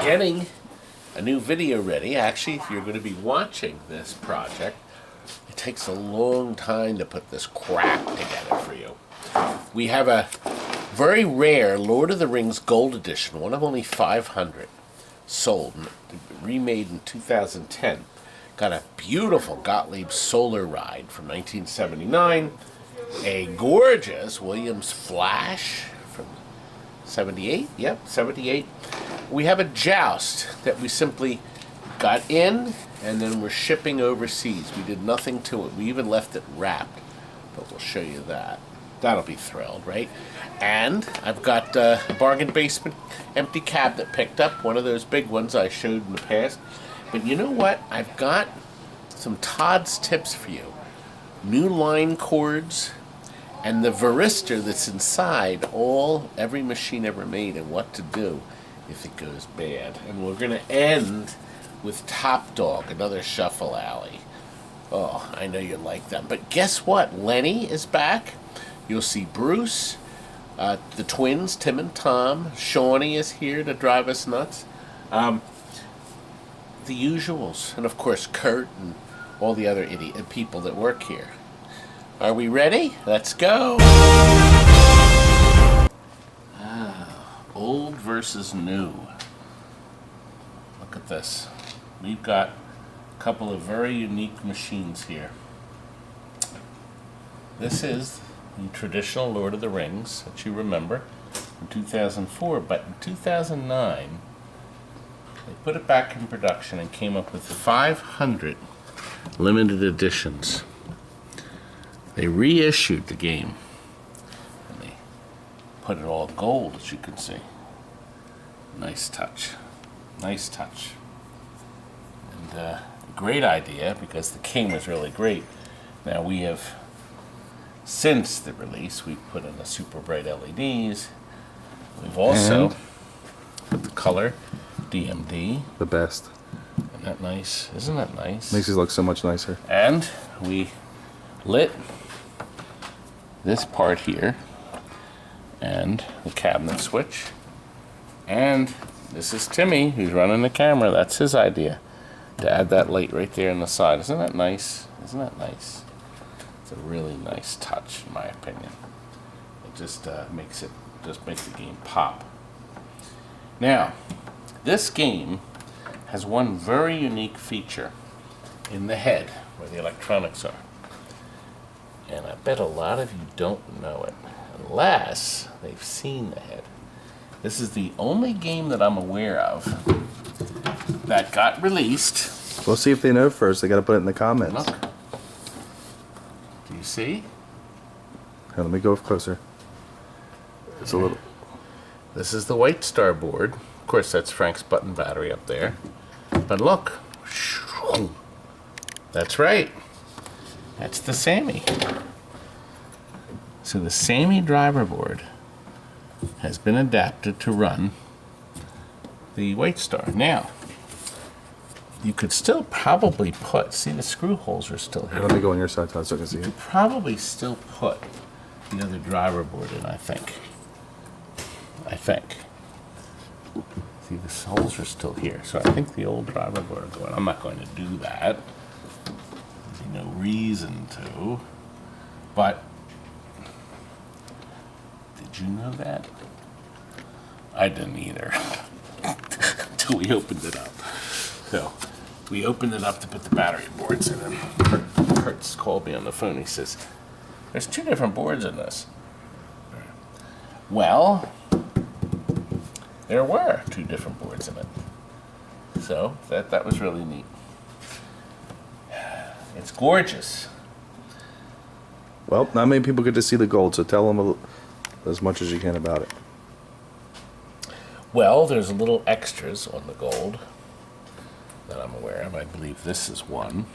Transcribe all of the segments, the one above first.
getting a new video ready. Actually, if you're going to be watching this project, it takes a long time to put this crap together for you. We have a very rare Lord of the Rings Gold Edition, one of only 500 sold, remade in 2010. Got a beautiful Gottlieb Solar Ride from 1979, a gorgeous Williams Flash from 78, yep, 78. We have a Joust that we simply got in and then we're shipping overseas. We did nothing to it. We even left it wrapped, but we'll show you that. That'll be thrilled, right? And I've got a bargain basement empty cabinet picked up, one of those big ones I showed in the past. But you know what? I've got some Todd's tips for you. New line cords and the varistor that's inside every machine ever made and what to do if it goes bad. And we're going to end with Top Dog, another shuffle alley. Oh, I know you like them. But guess what? Lenny is back. You'll see Bruce, the twins, Tim and Tom. Shawnee is here to drive us nuts. The usuals, and of course Curt and all the other idiot people that work here. Are we ready? Let's go! Old versus new. Look at this. We've got a couple of very unique machines here. This is the traditional Lord of the Rings that you remember from 2004, but in 2009 they put it back in production and came up with 500 limited editions. They reissued the game and they put it all gold, as you can see. Nice touch. Nice touch. And a great idea because the game was really great. Now we have, since the release, we've put in the super bright LEDs. We've also put the color DMD. The best. Isn't that nice? Isn't that nice? Makes it look so much nicer. And we lit this part here and the cabinet switch. And this is Timmy who's running the camera. That's his idea, to add that light right there on the side. Isn't that nice? Isn't that nice? It's a really nice touch, in my opinion. It just makes the game pop. Now, this game has one very unique feature in the head where the electronics are. And I bet a lot of you don't know it, unless they've seen the head. This is the only game that I'm aware of that got released. We'll see if they know first. They got to put it in the comments. Look. Do you see? Here, let me go closer. It's a little. This is the White Star board. Of course, that's Frank's button battery up there. But look. That's right. That's the Sammy. So the Sammy driver board has been adapted to run the White Star. Now, you could still probably put, see the screw holes are still here. Let me go on your side so I can see You it. could probably still put the other driver board in, I think. See, the holes are still here, so I think the old driver board will go in. I'm not going to do that. There's no reason to. But, did you know that? I didn't either. Until we opened it up. So, we opened it up to put the battery boards in, and Kurt's called me on the phone. He says, there's 2 different boards in this. Well, there were 2 different boards in it. So, that was really neat. It's gorgeous. Well, not many people get to see the gold, so tell them as much as you can about it. Well, there's a little extras on the gold that I'm aware of. I believe this is one.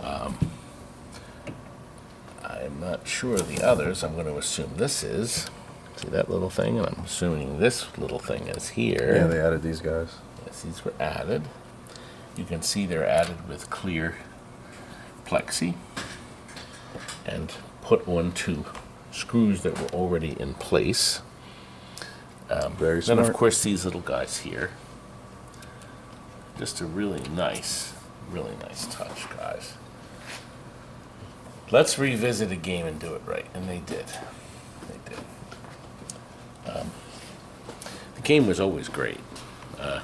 I'm not sure of the others. I'm going to assume this is. See that little thing? And I'm assuming this little thing is here. Yeah, they added these guys. Yes, these were added. You can see they're added with clear plexi and put onto screws that were already in place. Very Then, of smart. course, these little guys here. Just a really nice touch, guys. Let's revisit a game and do it right. And they did. They did. The game was always great. The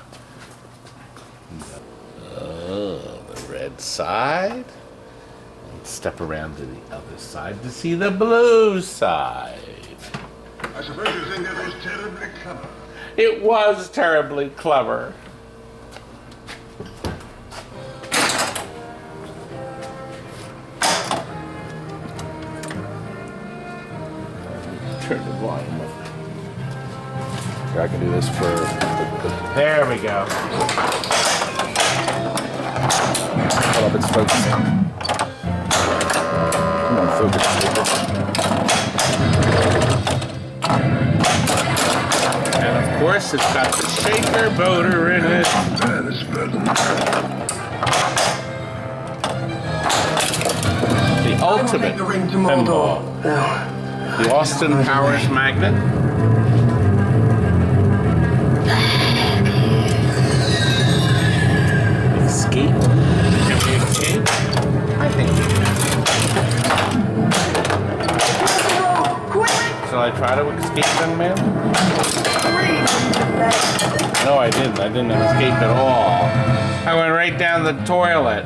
red side. Let's step around to the other side to see the blue side. I suppose you think that was terribly clever. It was terribly clever. Turn the volume up. I can do this for. There we go. Hold up, it's focusing. Come on, focus. And of course, it's got the shaker motor in it. The ultimate pinball. The Austin Powers magnet. Escape? Can we escape? I think we can. Shall I try to escape, young man? No, I didn't. I didn't escape at all. I went right down the toilet.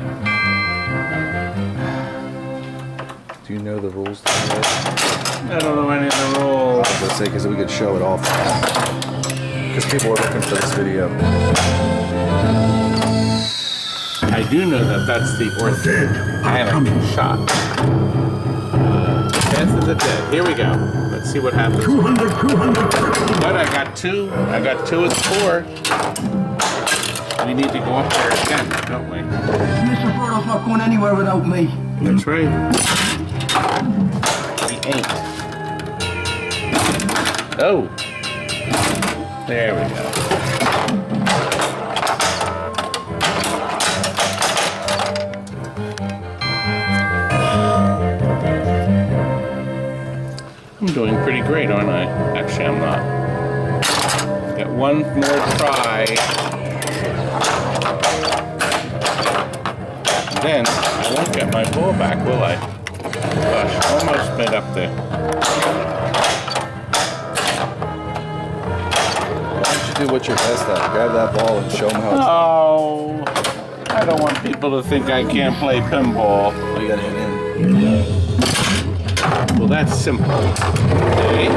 Do you know the rules? To I don't know any of the rules. Let's say because we could show it off. Because people are looking for this video. I do know that that's the organic shot. Death of the dead. Here we go. Let's see what happens. 200, 200. But I got two. I got two as 4. We need to go up there again, don't we? Mr. Frodo's not going anywhere without me. That's right. We ain't. Oh. There we go. I'm doing pretty great, aren't I? Actually, I'm not. Got one more try. Then I won't get my ball back, will I? Gosh, almost made up there. Why don't you do what you're best at? Grab that ball and show them how it's done. Oh, I don't want people to think I can't play pinball. Oh, you gotta hit in. Well, that's simple. Okay.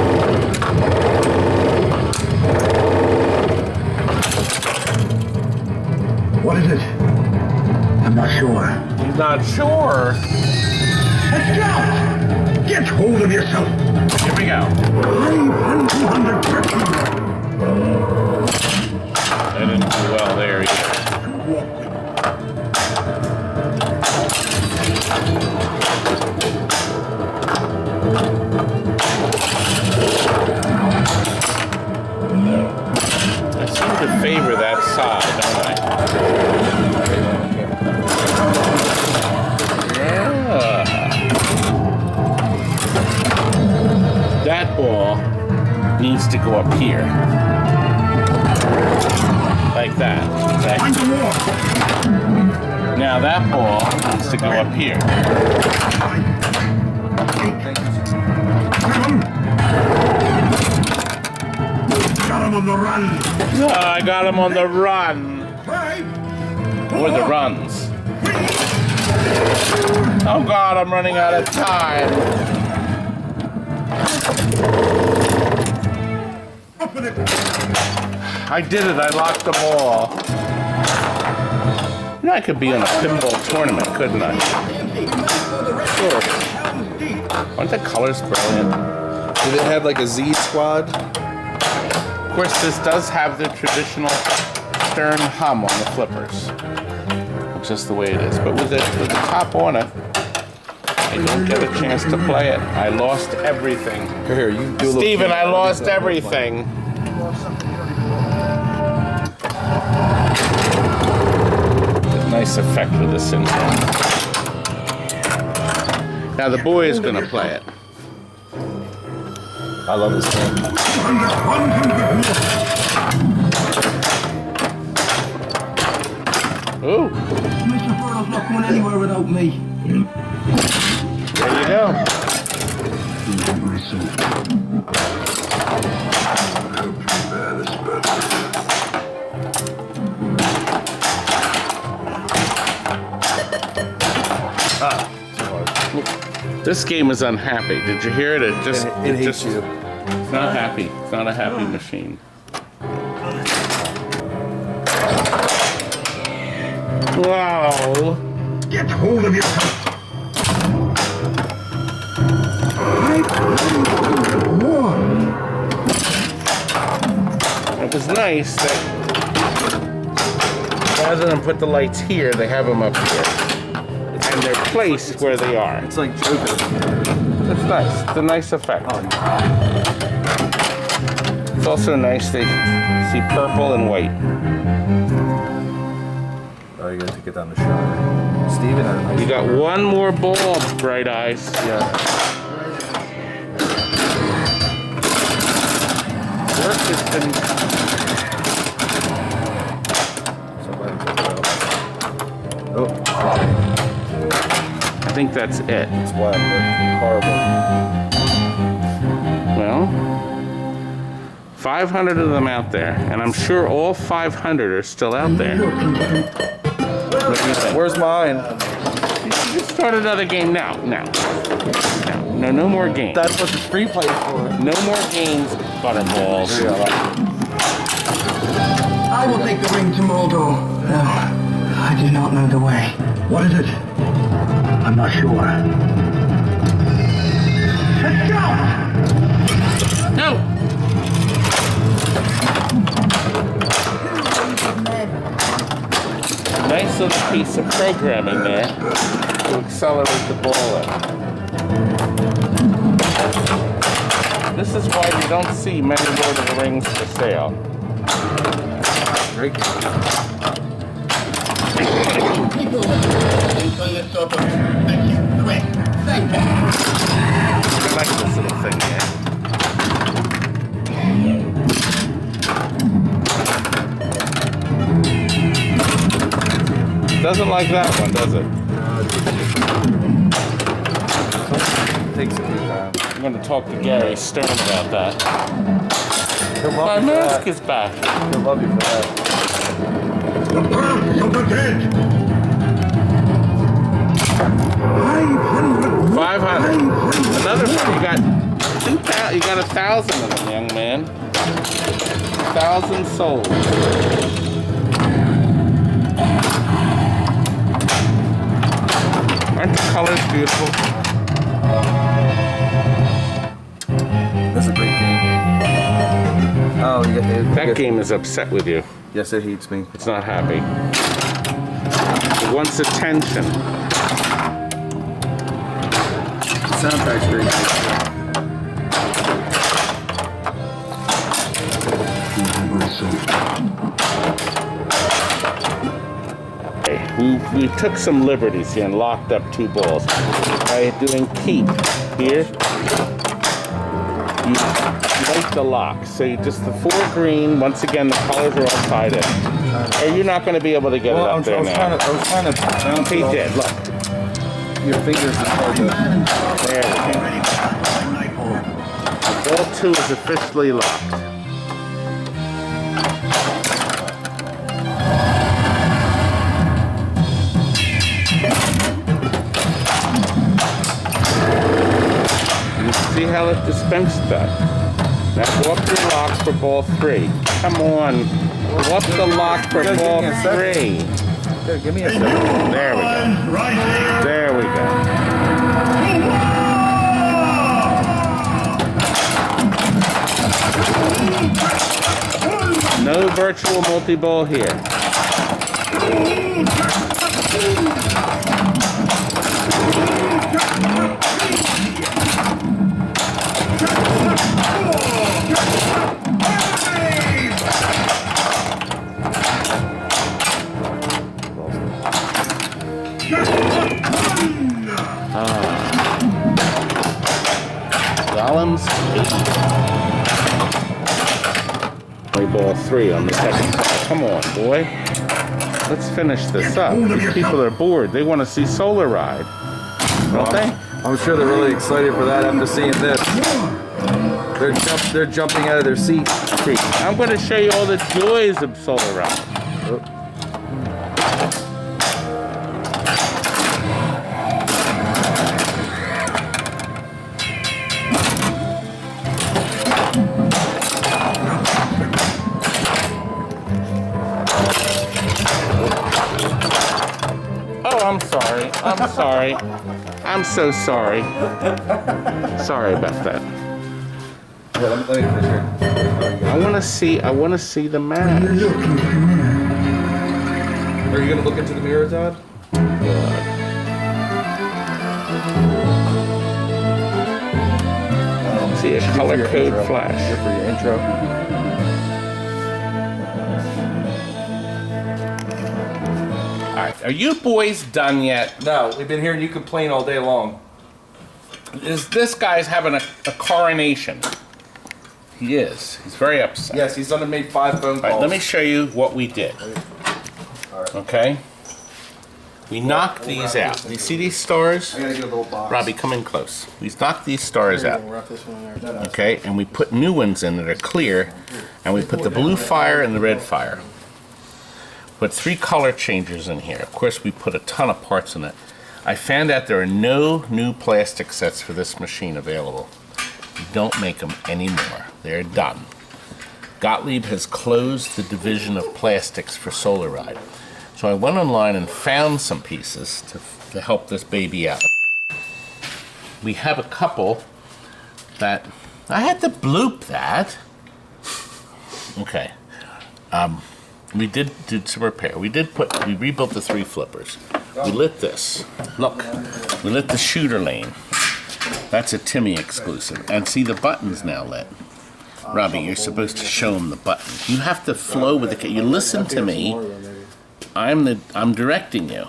What is it? I'm not sure. He's not sure. Let's go! Get hold of yourself. Here we go. 200 per kilo. I didn't do well there either. I seem to favor that side, don't I? Yeah. That ball needs to go up here. Like that. Okay? Now that ball needs to go up here. Got him on the run. I got him on the run. 5, Or the runs. Oh God, I'm running out of time. Open it. I did it, I locked them all. You know, I could be in a pinball tournament, couldn't I? Sure. Aren't the colors brilliant? Do they have like a Z squad? Of course, this does have the traditional stern hum on the flippers. Just the way it is. But with the top on it, I don't get a chance to play it. I lost everything. Here, you do a little. Steven, I lost everything. Nice effect with this in here. Now the boy is going to play it. I love this game. Ooh, Mr. Furlow's not going anywhere without me. there you go. This game is unhappy. Did you hear it? It hates just, you. It's not happy. It's not a happy machine. Wow. Get hold of yourself. It was nice that rather than put the lights here, they have them up here. And they're placed where they are. It's like Joker. It's nice. It's a nice effect. It's also nice to see purple and white. Oh, you gotta take it down the shot. Steven, You got one more ball, Bright Eyes. Yeah. Work has been... Somebody took it out. Oh, I think that's it. it's black, but horrible. Well, 500 of them out there, and I'm sure all 500 are still out there. What do you think? Where's mine? Just start another game now. No more games. That's what the free play is for. No more games, butterballs. I will take the ring to Moldo. No, I do not know the way. What is it? I'm not sure. Let's go! No! Nice little piece of programming there to accelerate the ball in. This is why you don't see many Lord of the Rings for sale. Great game. People on this sort of quick. Thank you. I like this little thing here. Doesn't like that one, does it? Takes a few times. I'm going to talk to Gary Stern about that. He'll My love you for mask that. is back. He'll love you for that. The path of the dead! 500. Another one. You got 2,000. You got 1,000 of them, young man. 1,000 souls. Aren't the colors beautiful? That's a great game. Oh, That game is upset with you. Yes, it hates me. It's not happy. It wants attention. The soundtrack's great. We took some liberties here and locked up 2 balls. By doing keep here, you make the lock. So you just the 4 green, once again the colors are all tied in. Or you're not going to be able to get it up there now. I was trying to bounce He it off. did, look. Your fingers are hard to... There we go. Ball 2 is officially locked. See how it dispensed that. Now go up your lock for ball 3. Come on. Go up the lock for ball 3. Here, give me a second. There we go. There we go. No virtual multi-ball here. Williams ball 3 on the second side. Come on, boy. Let's finish this up. These people are bored. They want to see Solar Ride, don't they? I'm sure they're really excited for that after seeing this. They're jumping out of their seats. I'm going to show you all the joys of Solar Ride. Oh, I'm sorry. I'm sorry. I'm so sorry. Sorry about that. Yeah, let me finish here. I want to see the match. Are you gonna look into the mirror, Todd? See a color code flash. Here for your intro. All right, are you boys done yet? No, we've been hearing you complain all day long. This guy's having a coronation. He is. He's very upset. Yes, he's done and made 5 phone calls. All right, let me show you what we did. Okay? We knocked these out. You see these stars? I gotta get a little box. Robbie, come in close. We knocked these stars out. Okay, and we put new ones in that are clear, and we put the blue fire and the red fire. Put 3 color changers in here. Of course, we put a ton of parts in it. I found out there are no new plastic sets for this machine available. We don't make them anymore. They're done. Gottlieb has closed the division of plastics for Solar Ride. So I went online and found some pieces to help this baby out. We have a couple that I had to bloop that. Okay. We did do some repair. We rebuilt the 3 flippers. We lit this. Look, we lit the shooter lane. That's a Timmy exclusive. And see, the button's now lit. Robbie, you're supposed to show him the button. You have to flow with the. You listen to me. I'm directing you.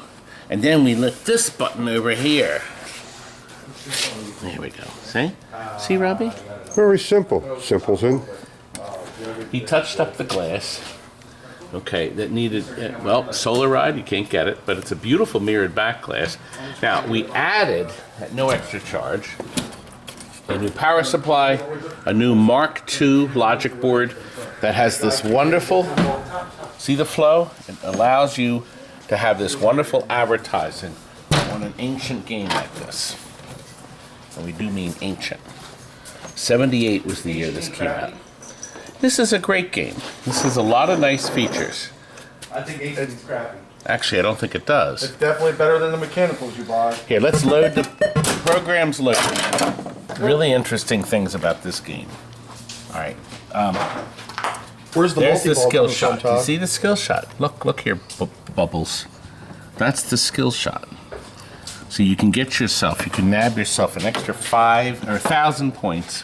And then we lit this button over here. There we go. See? See, Robbie? Very simple. Simpleton. He touched up the glass. Okay, that needed, well, Solar Ride, you can't get it, but it's a beautiful mirrored back glass. Now, we added, at no extra charge, a new power supply, a new Mark II logic board that has this wonderful, see the flow? It allows you to have this wonderful advertising on an ancient game like this. And we do mean ancient. 78 was the year this came out. This is a great game. This has a lot of nice features. I think it's crappy. Actually, I don't think it does. It's definitely better than the mechanicals you buy. Here, let's load the program's loaded. Really interesting things about this game. All right. Where's the There's the multi-ball skill push shot. on Do you top? see the skill shot? Look here, Bubbles. That's the skill shot. So you can get yourself, you can nab yourself an extra 5 or 1,000 points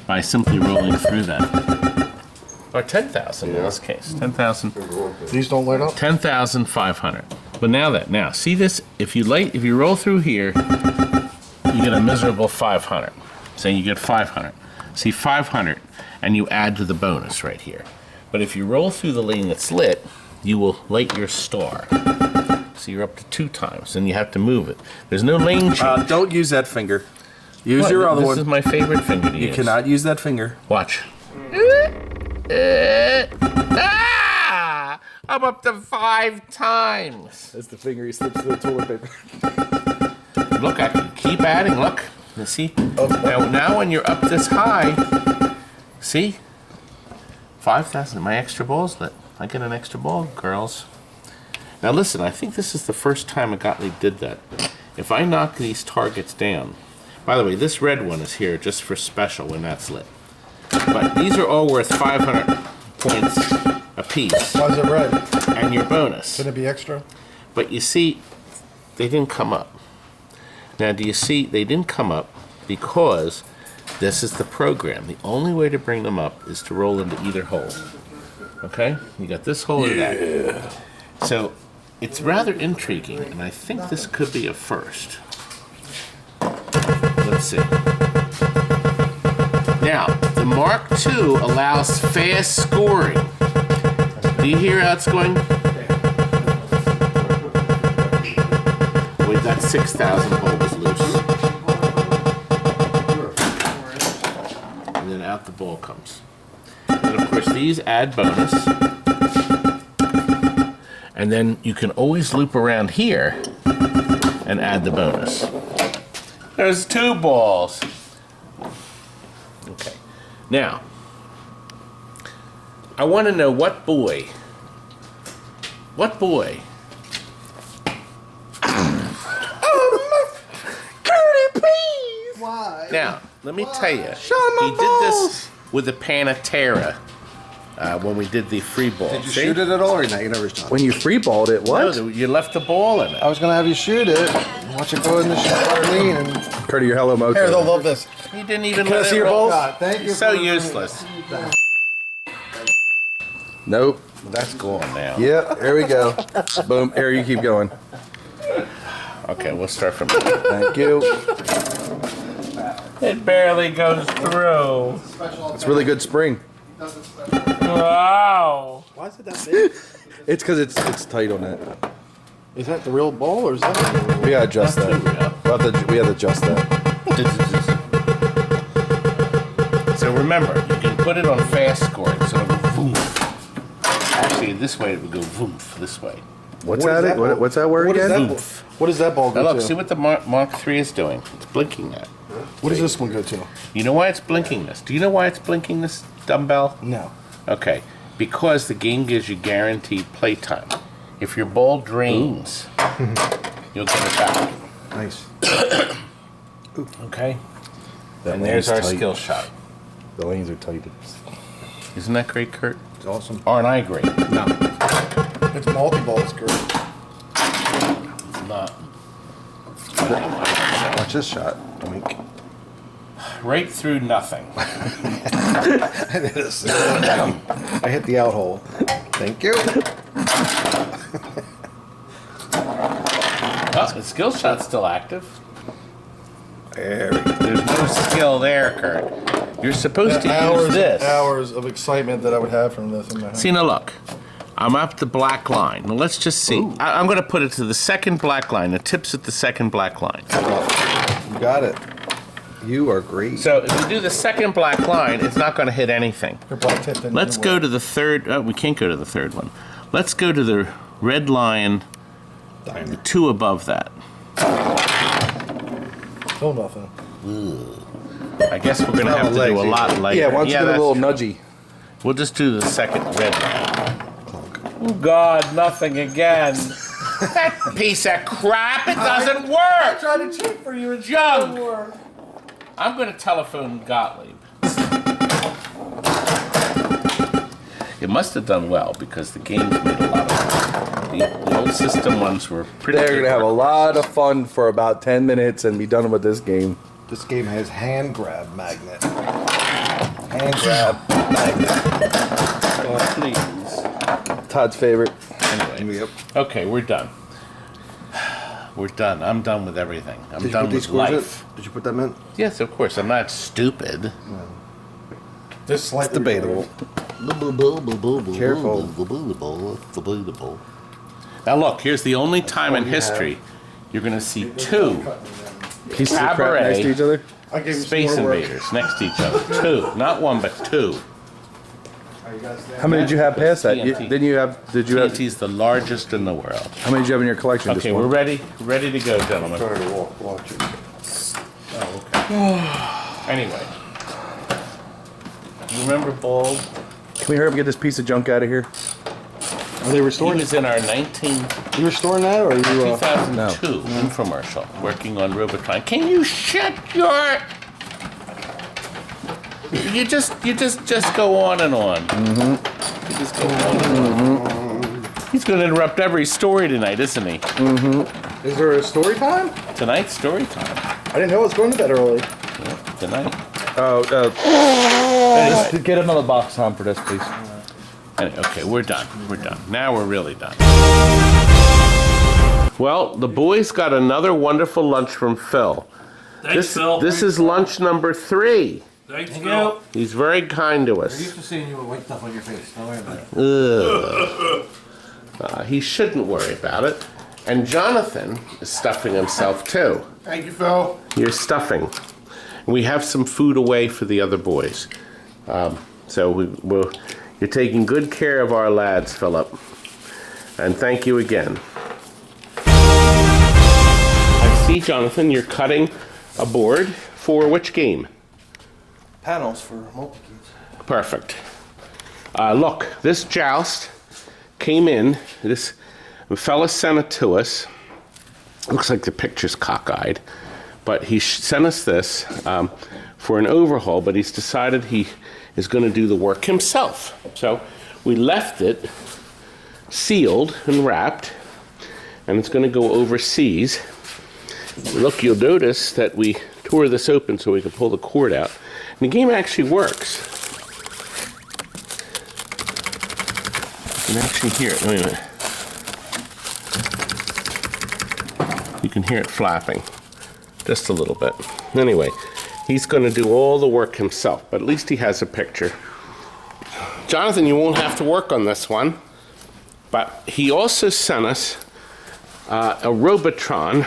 by simply rolling through that. Or 10,000 in this case. 10,000. These don't light up? 10,500. But now, see this? If you roll through here, you get a miserable 500. So you get 500. See, 500, and you add to the bonus right here. But if you roll through the lane that's lit, you will light your star. So you're up to 2 times, and you have to move it. There's no lane change. Don't use that finger. Use What? your other one. This is my favorite finger to use. You cannot use that finger. Watch. I'm up to 5 times. That's the finger he slips through the toilet paper. Look, I can keep adding. Look, you see? Now when you're up this high, see? 5,000. My extra ball's lit. I get an extra ball, girls. Now listen, I think this is the first time a Gottlieb did that. If I knock these targets down, by the way, this red one is here just for special when that's lit. But these are all worth 500 points a piece. Why is it red? And your bonus. Can it be extra? But you see, they didn't come up. Now, do you see, they didn't come up because this is the program. The only way to bring them up is to roll into either hole. Okay? You got this hole or that. So, it's rather intriguing, and I think this could be a first. Let's see. Now, the Mark II allows fast scoring. Do you hear how it's going? Wait, that's 6,000 bulbs loose. And then out the ball comes. And of course these add bonus. And then you can always loop around here and add the bonus. There's 2 balls. Okay. Now, I want to know what boy? Curdy, please. Why? Now, let me tell you, Shawn, my he did this with the Panatera when we did the free ball. Did you shoot it at all, or not? You never shot it? When you free balled it, what? No, you left the ball in it. I was gonna have you shoot it. Watch it go in the shower, lean, and Curdy, your hello moto. here they'll love this. You didn't even Can I let see it your roll. balls? Thank you. So for- useless. Nope. That's gone now. Yep, there we go. Boom. Here, you keep going. Okay, we'll start from here. Thank you. It barely goes through. It's really good spring. Wow. Why is it that big? It's because it's tight on it. Is that the real ball, or is that? We gotta adjust that. We have to adjust that. So remember, you can put it on fast score, so it'll go voof. Actually, this way it would go voof, this way. What's What is that? that ball? What's that word What is again? that? What does that ball Now go look, to? see what the Mark III is doing. It's blinking that. What does this one go to? You know why it's blinking this? Do you know why it's blinking this dumbbell? No. Okay, because the game gives you guaranteed playtime. If your ball drains, you'll get it back. Nice. Okay? That And there's our lane's tight. skill shot. The lanes are tight. Isn't that great, Curt? It's awesome. Aren't I great? No. It's multi-ball. It's great. It's not. Watch this shot. Wink. Right through nothing. I hit the out hole. Thank you. Oh, the skill shot's still active. There we go. There's no skill there, Curt. You're supposed to use this. Hours of excitement that I would have from this in my house. See, now look. I'm up the black line. Now let's just see. I'm going to put it to the second black line. The tip's at the second black line. You got it. You are great. So if we do the second black line, it's not going to hit anything. Your black tip didn't Let's go to the third. We can't go to the third one. Let's go to the red line, the 2 above that. Still nothing. I guess we're going to have to do a lot later. Yeah, why don't you get a that's little true. nudgy? We'll just do the second red line. Oh God, nothing again. That piece of crap, it doesn't work. Trying to cheat for you. Junk. I'm going to telephone Gottlieb. It must have done well because the games made a lot of money. The old system ones were pretty They're good gonna have a work. lot of fun for about 10 minutes and be done with this game. This game has hand grab magnet. Hand grab magnet. Oh, please. Todd's favorite. Anyway. Yep. Okay, we're done. We're done. I'm done with everything. I'm Did you done put these with screws life. in? Did you put them in? Yes, of course. I'm not stupid. This slightly debatable. Careful. Now look, here's the only time in history you're going to see 2 Pieces of crap Cabaret. next to each other. I gave you Space some more work. Invaders next to each other. 2, not 1, but 2. How many did you have past that? TNT. Did you have TNT's the largest in the world. how many did you have in your collection? Okay, Just we're one? ready to go, gentlemen. Trying to watch it. Anyway, you remember Bald? Can we hurry up and get this piece of junk out of here? Are they He restoring was in our 19 You restoring that, or are you? 2002 infomercial working on Robotron. Can you shut your? You just go on and on. You just go on and on. He's going to interrupt every story tonight, isn't he? Is there a story time? Tonight's story time. I didn't know it was going to bed early. Yeah, tonight. Just get another box, Tom, for this, please. Anyway, okay, we're done. We're done. Now we're really done. Well, the boys got another wonderful lunch from Phil. Thanks, Phil. This is lunch number 3. Thanks, Thank Phil. you. He's very kind to I'm us. used to seeing you with white stuff on your face. Don't worry about it. He shouldn't worry about it. And Jonathan is stuffing himself too. Thank you, Phil. You're stuffing. We have some food away for the other boys. So you're taking good care of our lads, Philip. And thank you again. I see, Jonathan, you're cutting a board for which game? Panels for multi-keys. Perfect. Look, this joust came in. This fella sent it to us. Looks like the picture's cockeyed. But he sent us this for an overhaul, but he's decided he is going to do the work himself. So we left it sealed and wrapped, and it's going to go overseas. Look, you'll notice that we tore this open so we can pull the cord out. And the game actually works. You can actually hear it. Wait a minute. You can hear it flapping. Just a little bit. Anyway, he's going to do all the work himself, but at least he has a picture. Jonathan, you won't have to work on this one, but he also sent us a Robotron.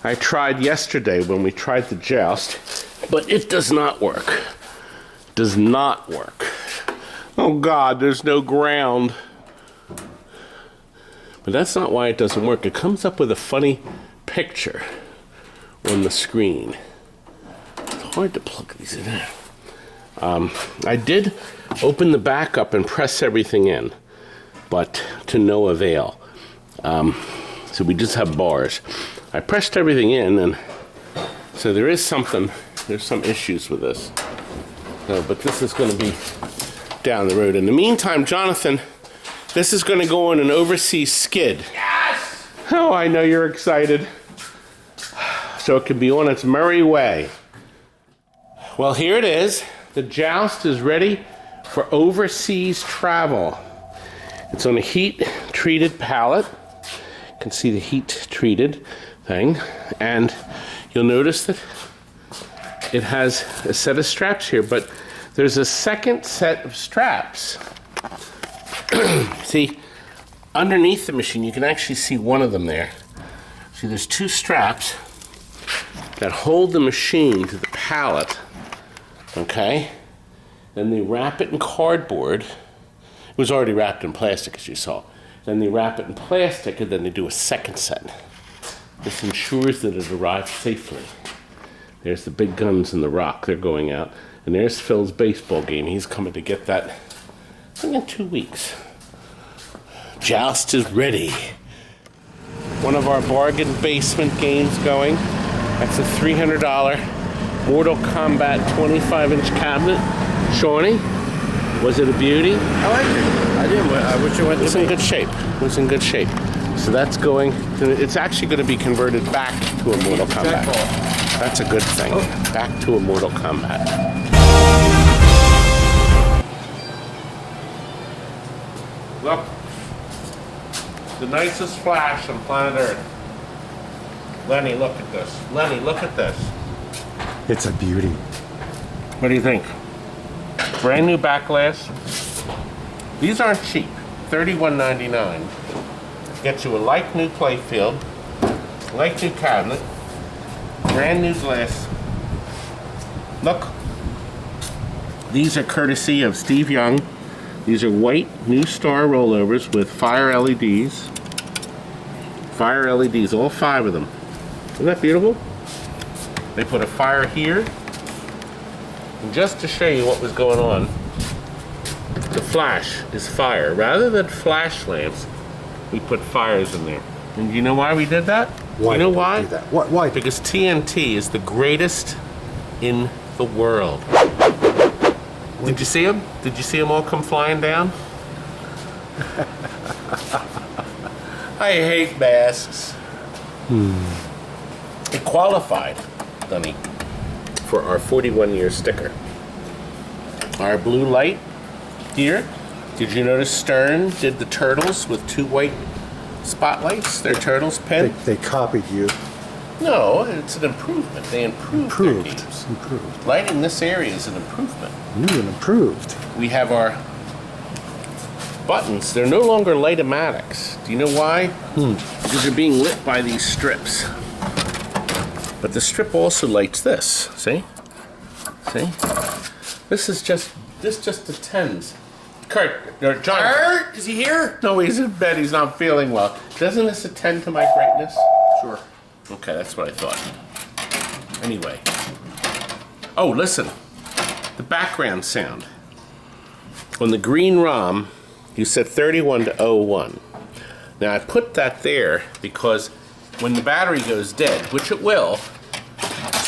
I tried yesterday when we tried the joust, but it does not work. Does not work. Oh God, there's no ground. But that's not why it doesn't work. It comes up with a funny picture on the screen. It's hard to plug these in there. I did open the back up and press everything in, but to no avail. So we just have bars. I pressed everything in, and so there's some issues with this. So, but this is going to be down the road. In the meantime, Jonathan, this is going to go on an overseas skid. Yes! Oh, I know you're excited. So it can be on its merry way. Well, here it is. The joust is ready for overseas travel. It's on a heat-treated pallet. You can see the heat-treated thing. And you'll notice that it has a set of straps here, but there's a second set of straps. See, underneath the machine, you can actually see one of them there. See, there's two straps that hold the machine to the pallet, okay? Then they wrap it in cardboard. It was already wrapped in plastic, as you saw. Then they wrap it in plastic, and then they do a second set. This ensures that it arrives safely. There's the big guns in the rock. They're going out. And there's Phil's baseball game. He's coming to get that, I think, in 2 weeks. Joust is ready. One of our bargain basement games going. That's a $300 Mortal Kombat 25-inch cabinet. Shawnee, was it a beauty? I like it. I did. I wish it went to me. It's in good shape. It was in good shape. So that's going, it's actually going to be converted back to a Mortal Kombat. That's a good thing. Back to a Mortal Kombat. Look. The nicest flash on planet Earth. Lenny, look at this. Lenny, look at this. It's a beauty. What do you think? Brand new back glass. These aren't cheap. $31.99. Gets you a like new playfield, like new cabinet, brand new glass. Look. These are courtesy of Steve Young. These are white New Star rollovers with fire LEDs. Fire LEDs, all 5 of them. Isn't that beautiful? They put a fire here. And just to show you what was going on, the flash is fire. Rather than flash lamps, we put fires in there. And do you know why we did that? Why You know did we why? do that? Why? Because TNT is the greatest in the world. Did you see them? Did you see them all come flying down? I hate masks. It qualified, Lenny, for our 41-year sticker. Our blue light here. Did you notice Stern did the turtles with 2 white spotlights? Their turtles pin. They copied you. No, it's an improvement. They improved their games. Improved. Lighting this area is an improvement. New and improved. We have our buttons. They're no longer light-o-matics. Do you know why? Because they're being lit by these strips. But the strip also lights this. See? See? This just attends. Curt, or John. Curt, is he here? No, he's in bed. He's not feeling well. Doesn't this attend to my brightness? Sure. Okay, that's what I thought. Anyway. Oh, listen. The background sound. On the green ROM, you set 31 to 01. Now, I put that there because when the battery goes dead, which it will,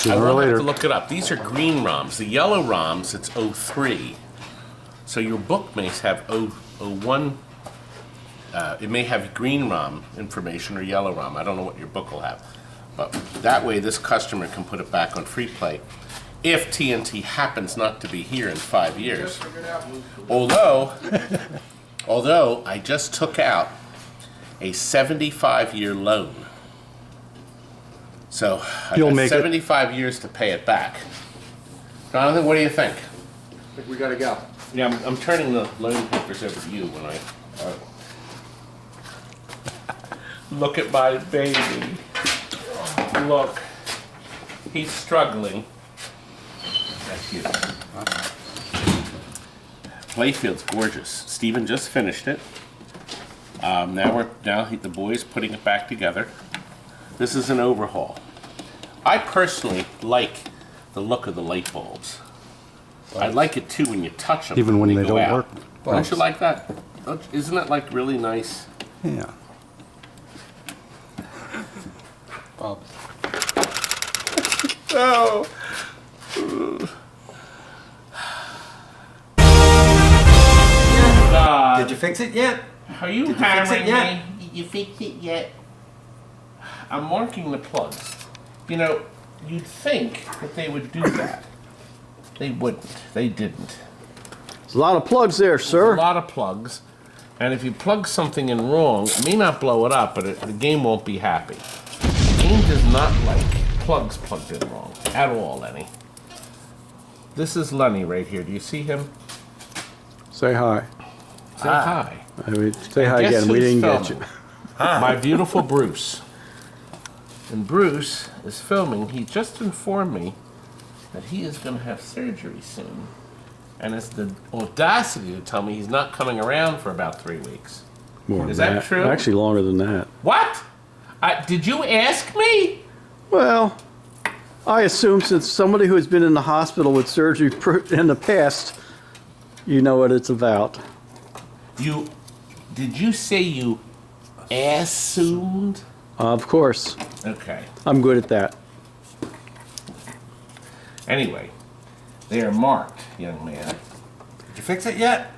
I won't have to look it up. These are green ROMs. The yellow ROMs, it's 03. So your book may have 01. It may have green ROM information or yellow ROM. I don't know what your book will have. But that way this customer can put it back on free play if TNT happens not to be here in 5 years. Although I just took out a 75-year loan. So I got 75 years to pay it back. Jonathan, what do you think? I think we gotta go. Yeah, I'm turning the loan papers over to you when I... Look at my baby. Look. He's struggling. That's cute. Playfield's gorgeous. Steven just finished it. Now the boys putting it back together. This is an overhaul. I personally like the look of the light bulbs. I like it too when you touch them. Even when they go don't out. work. Don't you like that? Isn't it like really nice? Yeah. Bob. No. Did you fix it yet? Are you Did you fix it hammering yet? me? Did you fix it yet? I'm marking the plugs. You know, you'd think that they would do that. They wouldn't. They didn't. There's a lot of plugs there, sir. A lot of plugs. And if you plug something in wrong, it may not blow it up, but the game won't be happy. The game does not like plugs plugged in wrong at all, Lenny. This is Lenny right here. Do you see him? Say hi. Say hi. I mean, say hi Guess again. We who's didn't get filming? you. My beautiful Bruce. And Bruce is filming. He just informed me that he is going to have surgery soon. And it's the audacity to tell me he's not coming around for about 3 weeks. More Is than that true? Actually, longer than that. What? Did you ask me? Well, I assume since somebody who's been in the hospital with surgery in the past, you know what it's about. Did you say you assumed? Of course. Okay. I'm good at that. Anyway, they are marked, young man. Did you fix it yet?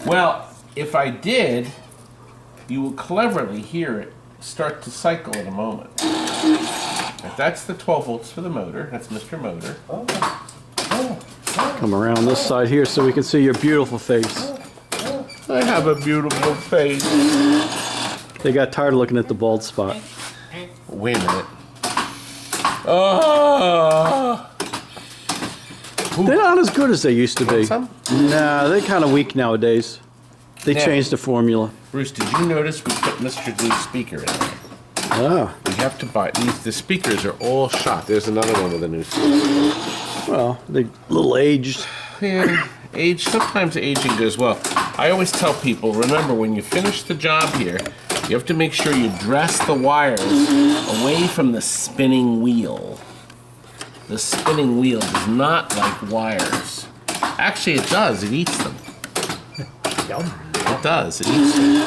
Well, if I did, you will cleverly hear it start to cycle in a moment. If that's the 12 volts for the motor. That's Mr. Motor. Come around this side here so we can see your beautiful face. I have a beautiful face. They got tired of looking at the bald spot. Wait a minute. Oh! They're not as good as they used to be. Some? Nah, they're kind of weak nowadays. They Yeah. changed the formula. Bruce, did you notice we put Mr. Glue's speaker in there? Ah, You have to buy these. The speakers are all shot. There's another one with a new speaker. well, they're a little aged. Yeah, sometimes aging goes well. I always tell people, remember, when you finish the job here, you have to make sure you dress the wires away from the spinning wheel. The spinning wheel does not like wires. Actually, it does. It eats them. It does. It eats them.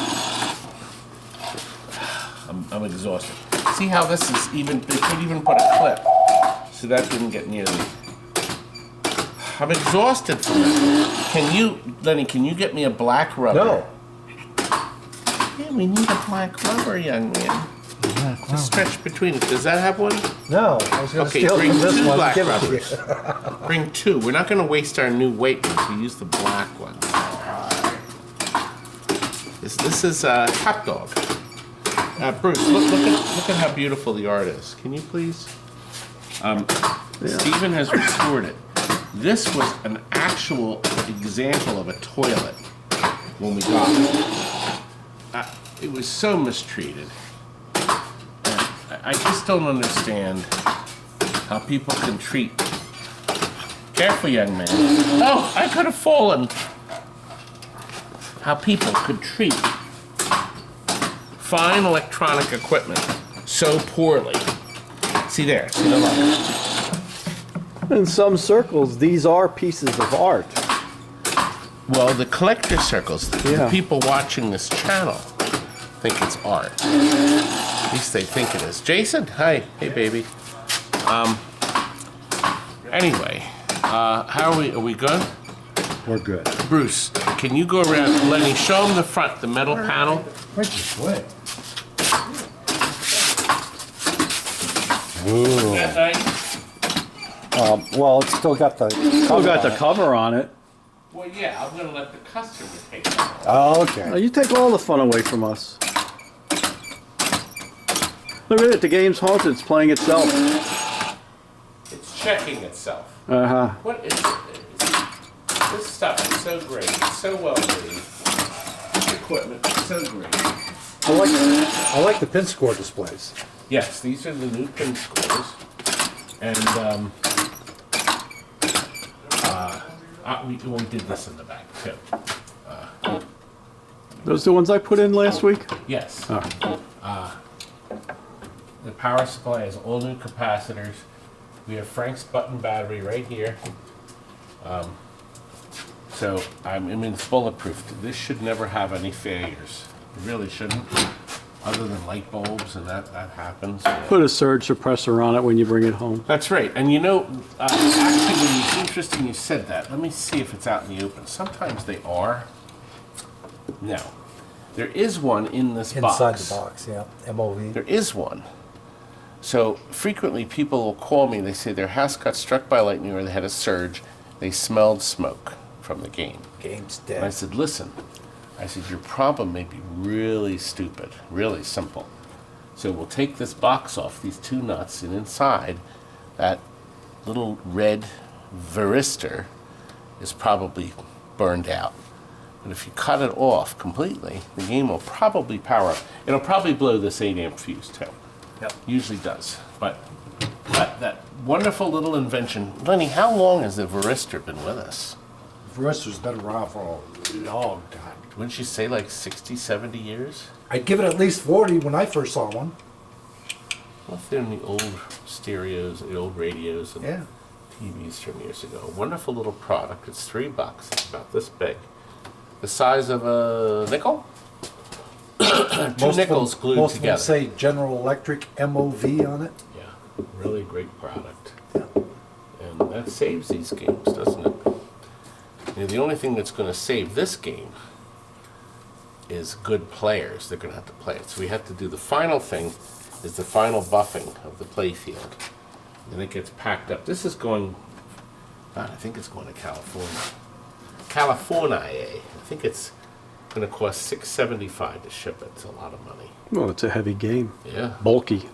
I'm exhausted. See how this is even, they could even put a clip. So that didn't get near me. I'm exhausted from it. Lenny, can you get me a black rubber? No. Yeah, we need a black rubber, young man. To stretch between it. Does that have one? No. I was going to Okay, steal bring from this 2 one. black Give it to rubbers. you. Bring 2. We're not going to waste our new weight ones. We use the black ones. This is Top Dog. Bruce, look at how beautiful the art is. Can you please? Stephen has restored it. This was an actual example of a toilet when we got it. It was so mistreated. I just don't understand how people can treat... Careful, young man. Oh, I could have fallen. How people could treat fine electronic equipment so poorly. See there, see the look. In some circles, these are pieces of art. Well, the collector circles, Yeah. the people watching this channel, think it's art. At least they think it is. Jason, hi. Hey, baby. Anyway, how are we? Are we good? We're good. Bruce, can you go around? Lenny, show them the front, the metal panel. Where's your sweat? That nice? Well, it's still got the Still got the cover on it. Well, yeah, I'm going to let the customer take it. Oh, Oh, okay. you take all the fun away from us. Look at it, the game's haunted, it's playing itself. It's checking itself. Uh-huh. What is it? This stuff is so great. It's so well made. This equipment is so great. I like the pin score displays. Yes, these are the new pin scores. And we did this in the back too. Those are the ones I put in last week? Yes. Oh. The power supply has all new capacitors. We have Frank's button battery right here. So I mean, it's bulletproof. This should never have any failures. It really shouldn't. Other than light bulbs, and that happens. Put a surge suppressor on it when you bring it home. That's right. And you know, actually, it's interesting you said that. Let me see if it's out in the open. Sometimes they are. No. There is one in this box. Inside the box, yeah. MOV. There is one. So frequently people will call me, they say their house got struck by lightning or they had a surge. They smelled smoke from the game. Game's And I dead. said, listen, I said, your problem may be really stupid, really simple. So we'll take this box off, these two nuts, and inside that little red varistor is probably burned out. And if you cut it off completely, the game will probably power up. It'll probably blow this 8-amp fuse too. Yep. Usually does. But that wonderful little invention. Lenny, how long has the varistor been with us? Varistor's been around for a long time. Wouldn't you say like 60, 70 years? I'd give it at least 40 when I first saw one. Well, if they're in the old stereos, the old radios and Yeah. TVs from years ago. Wonderful little product. It's $3. It's about this big. The size of a nickel? Two nickels glued most together. Most of them say General Electric MOV on it. Yeah, really great product. And that saves these games, doesn't it? You know, the only thing that's going to save this game is good players. They're going to have to play it. So we have to do the final thing, is the final buffing of the play field. Then it gets packed up. This is going, God, I think it's going to California. California. I think it's going to cost $6.75 to ship it. It's a lot of money. Well, it's a heavy game. Yeah. Bulky.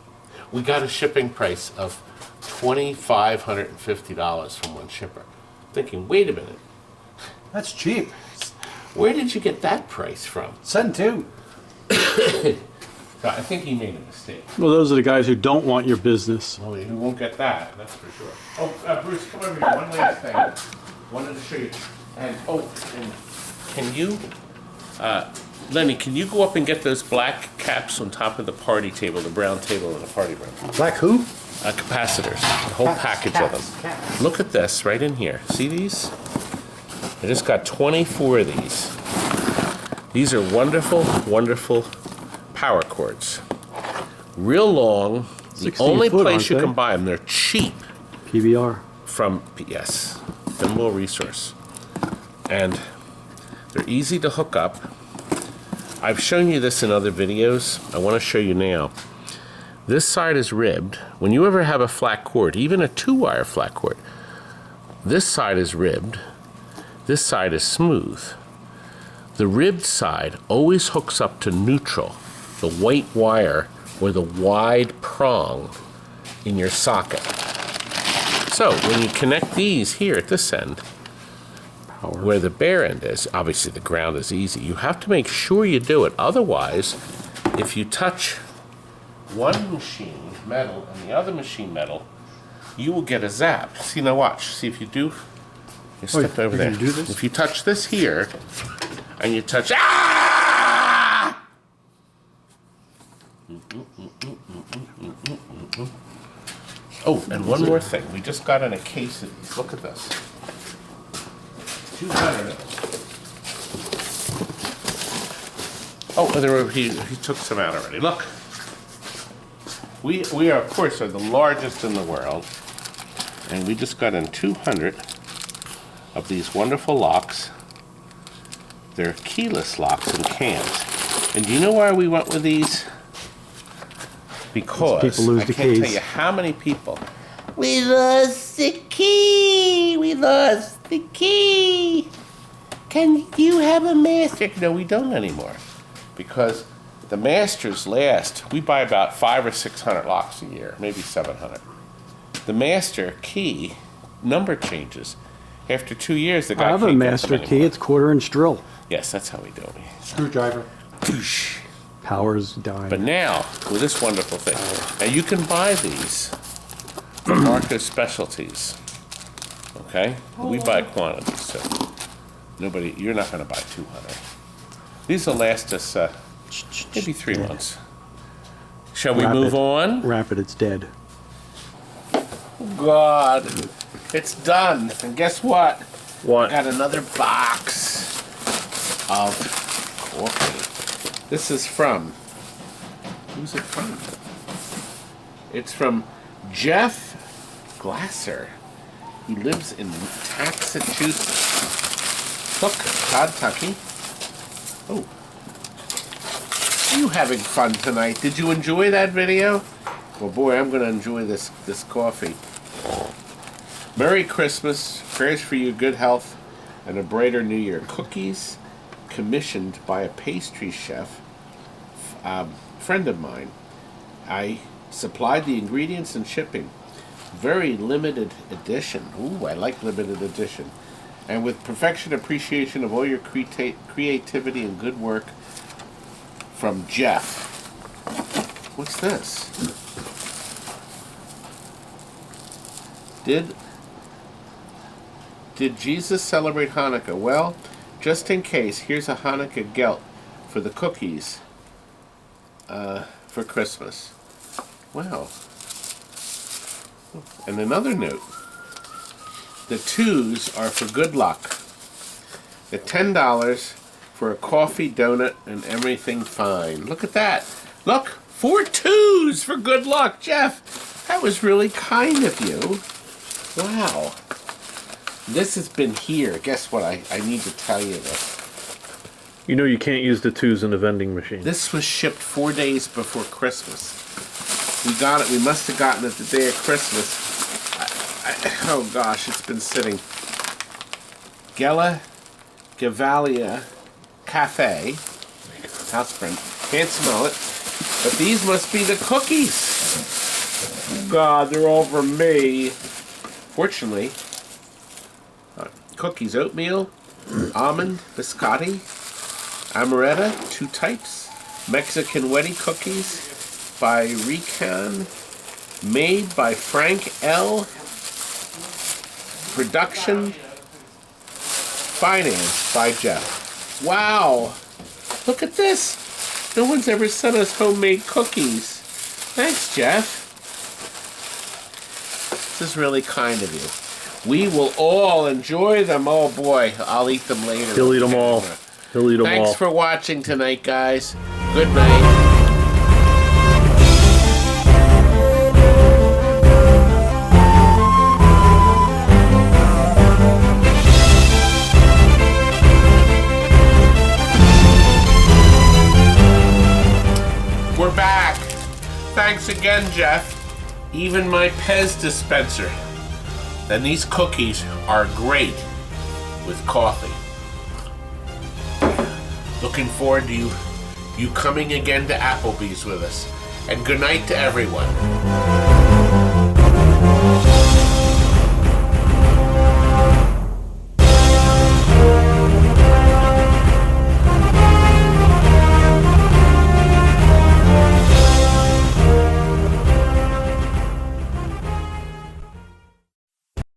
We got a shipping price of $2,550 from one shipper. Thinking, wait a minute, That's cheap. where did you get that price from? Send two. So I think he made a mistake. Well, those are the guys who don't want your business. Well, we won't get that, that's for sure. Oh, Bruce, come over here. One last thing. Wanted to show you. And can you, Lenny, can you go up and get those black caps on top of the party table, the brown table in the party room? Black who? Capacitors, a whole package of them. Look at this right in here. See these? I just got 24 of these. These are wonderful, wonderful power cords. Real long. The 16 only foot, place aren't you they? can buy them, they're cheap PBR. from, yes, Pinball Resource. And they're easy to hook up. I've shown you this in other videos. I want to show you now. This side is ribbed. When you ever have a flat cord, even a 2-wire flat cord, this side is ribbed. This side is smooth. The ribbed side always hooks up to neutral, the white wire or the wide prong in your socket. So when you connect these here at this end, where the bare end is, obviously the ground is easy. You have to make sure you do it. Otherwise, if you touch one machine metal and the other machine metal, you will get a zap. See, now watch. See if you do. You stepped over there. do this? If you touch this here, and you touch, ah! Oh, and one more thing. We just got in a case of these. Look at this. 200. Oh, there were, he took some out already. Look. We are, of course, are the largest in the world. And we just got in 200 of these wonderful locks. They're keyless locks and cams. And do you know why we went with these? Because people lose I the can't keys. tell you how many people. We lost the key. We lost the key. Can you have a master? No, we don't anymore, because the masters last. We buy about 500 or 600 locks a year, maybe 700. The master key number changes. After 2 years, the guy I have a can't get master them key. anymore. It's quarter-inch drill. Yes, that's how we do it. Screwdriver. Power's dying. But now, with this wonderful thing, now you can buy these from Marco's Specialties. Okay? We buy quantities, so nobody, you're not going to buy 200. These will last us maybe 3 months. Shall we Wrap move it. on? Wrap it, it's dead. God, it's done. And guess what? What? Got another box of coffee. This is from, who's it from? It's from Jeff Glasser. He lives in Massachusetts. Look, Todd Tucky. Oh. You having fun tonight? Did you enjoy that video? Well, boy, I'm going to enjoy this coffee. Merry Christmas. Prayers for you, good health, and a brighter new year. Cookies commissioned by a pastry chef, friend of mine. I supplied the ingredients and shipping. Very limited edition. Ooh, I like limited edition. And with perfection appreciation of all your creativity and good work, from Jeff. What's this? Did Jesus celebrate Hanukkah? Well, just in case, here's a Hanukkah gelt for the cookies for Christmas. Wow. And another note. The 2s are for good luck. The $10 for a coffee, donut, and everything fine. Look at that. Look, 4 2s for good luck, Jeff. That was really kind of you. Wow. This has been here. Guess what? I need to tell you this. You know you can't use the 2s in the vending machine. This was shipped 4 days before Christmas. We got it. We must have gotten it the day of Christmas. Oh gosh, it's been sitting. Gavalia Cafe. House print. Can't smell it. But these must be the cookies. God, they're all for me. Fortunately, cookies, oatmeal, almond, biscotti, amaretto, 2 types, Mexican wedding cookies by Recon, made by Frank L. Production, financed by Jeff. Wow, look at this. No one's ever sent us homemade cookies. Thanks, Jeff. This is really kind of you. We will all enjoy them. Oh boy, I'll eat them later. He'll eat them all. He'll eat them all. Thanks for watching tonight, guys. Good night. We're back. Thanks again, Jeff. Even my Pez dispenser. And these cookies are great with coffee. Looking forward to you coming again to Applebee's with us. And good night to everyone.